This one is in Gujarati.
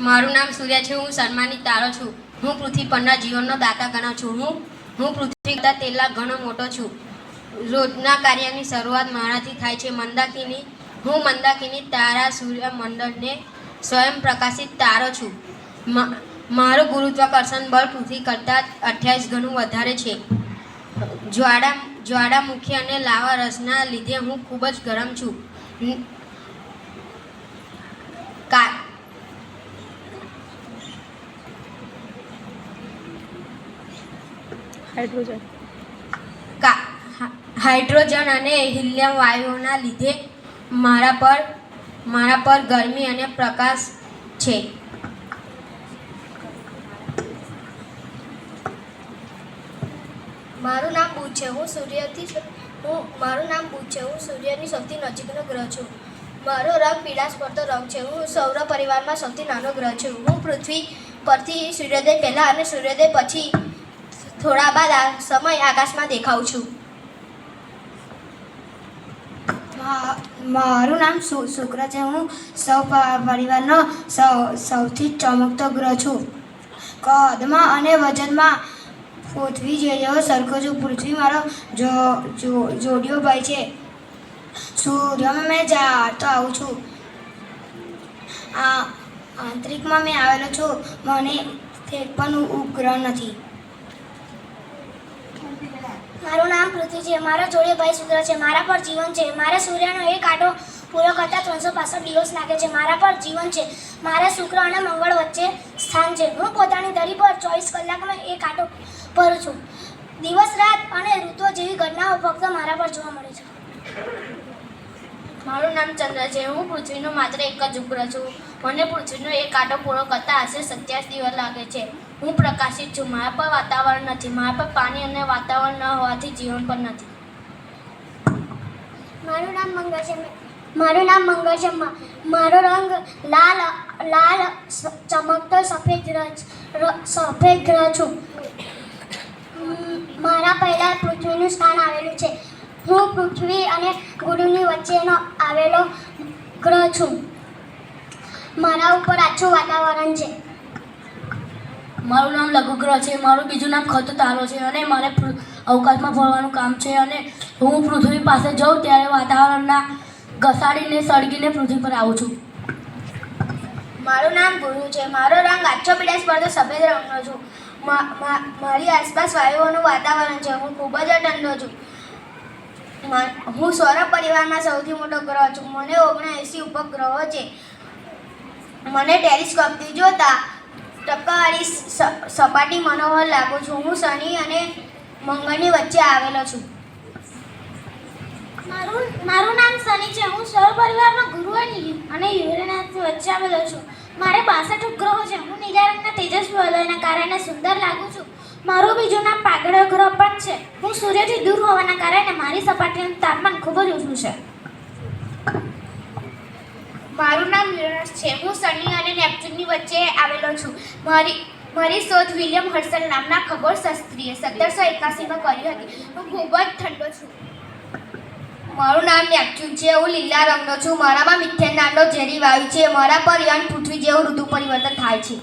મારું નામ સૂર્ય છે. હું સન્માનિત તારો છું. હું પૃથ્વી પરના જીવનનો દાતા ગણાવ છું. હું પૃથ્વી કરતાં તેટલા ઘણો મોટો છું. રોજના કાર્યની શરૂઆત મારાથી થાય છે. હું મંદાકિની તારા સૂર્યમંડળને સ્વયં પ્રકાશિત તારો છું. મારું ગુરુત્વાકર્ષણ બળ પૃથ્વી કરતાં 28 ગણું વધારે છે. જ્વાળામુખી અને લાવા રસના લીધે હું ખૂબ જ ગરમ છું. હાઇડ્રોજન અને હિલિયમ વાયુઓના લીધે મારા પર ગરમી અને પ્રકાશ છે. મારું નામ બુધ છે. હું સૂર્યની સૌથી નજીકનો ગ્રહ છું. મારો રંગ પીળાશ પડતો રંગ છે. હું સૌર પરિવારમાં સૌથી નાનો ગ્રહ છું. હું પૃથ્વી પરથી સૂર્યોદય પહેલાં અને સૂર્યોદય પછી થોડા બાદ સમય આકાશમાં દેખાઉં છું. મારું નામ શુક્ર છે. હું પરિવારનો સૌથી ચમકતો ગ્રહ છું. કદમાં અને વજનમાં પૃથ્વી જેવો સરખો છું. પૃથ્વી મારો જોડિયો ભાઈ છે. સૂર્યમાં મેં જાતો આવું છું. આંતરિકમાં મેં આવેલો છું. મને એક પણ ઉપગ્રહ નથી. મારું નામ પૃથ્વી છે. મારો જોડિયો ભાઈ શુક્ર છે. મારા પર જીવન છે. મારે સૂર્યનો એક આંટો પૂરો કરતાં 365 દિવસ લાગે છે. મારા પર જીવન છે. મારે શુક્ર અને મંગળ વચ્ચે સ્થાન છે. હું પોતાની ધરી પર 24 કલાકમાં એક આંટો ભરું છું. દિવસ રાત અને ઋતુઓ જેવી ઘટનાઓ ફક્ત મારા પર જોવા મળે છે. મારું નામ ચંદ્ર છે. હું પૃથ્વીનો માત્ર એક જ ઉપગ્રહ છું. મને પૃથ્વીનો એક આંટો પૂરો કરતાં આશરે 27 દિવસ લાગે છે. હું પ્રકાશિત છું. મારા પર વાતાવરણ નથી. મારા પર પાણી અને વાતાવરણ ન હોવાથી જીવન પણ નથી. મારું નામ મંગળ છે. મારો રંગ લાલ ચમકતો સફેદ ગ્રહ છું. મારા પહેલાં પૃથ્વીનું સ્થાન આવેલું છે. હું પૃથ્વી અને ગુરુની વચ્ચેનો આવેલો ગ્રહ છું. મારા ઉપર આછું વાતાવરણ છે. મારું નામ લઘુગ્રહ છે. મારું બીજું નામ ખતો તારો છે અને મારે અવકાશમાં ફરવાનું કામ છે અને હું પૃથ્વી પાસે જાઉં ત્યારે વાતાવરણના ઘસાડીને સળગીને પૃથ્વી પર આવું છું. મારું નામ ગુરુ છે. મારો રંગ આછો પીળાશ પડતો સફેદ રંગનો છું. મારી આસપાસ વાયુઓનું વાતાવરણ છે. હું ખૂબ જ ઠંડો છું. હું સૌર પરિવારમાં સૌથી મોટો ગ્રહ છું. મને 79 ઉપગ્રહો છે. મને ટેલિસ્કોપથી જોતા ટપકાવાળી સપાટી મનોહર લાગુ છું. હું શનિ અને મંગળની વચ્ચે આવેલો છું. મારું નામ શનિ છે. હું સૌર પરિવારમાં ગુરુ અને યુરેનસની વચ્ચે આવેલો છું. મારે 62 ઉપગ્રહો છે. હું નીલા રંગના તેજસ્વી વલયના કારણે સુંદર લાગુ છું. મારું બીજું નામ પાગળ્યો ગ્રહ પણ છે. હું સૂર્યથી દૂર હોવાના કારણે મારી સપાટીનું તાપમાન ખૂબ જ ઊંચું છે. મારું નામ યુરેનસ છે. હું શનિ અને નેપચ્યુનની વચ્ચે આવેલો છું. મારી શોધ વિલિયમ હર્શલ નામના ખગોળશાસ્ત્રીએ 1781માં કરી હતી. હું ખૂબ જ ઠંડો છું. મારું નામ નેપચ્યુન છે. હું લીલા રંગનો છું. મારામાં મિથેન નામનો ઝેરી વાયુ છે. મારા પર પૃથ્વી જેવું ઋતુ પરિવર્તન થાય છે.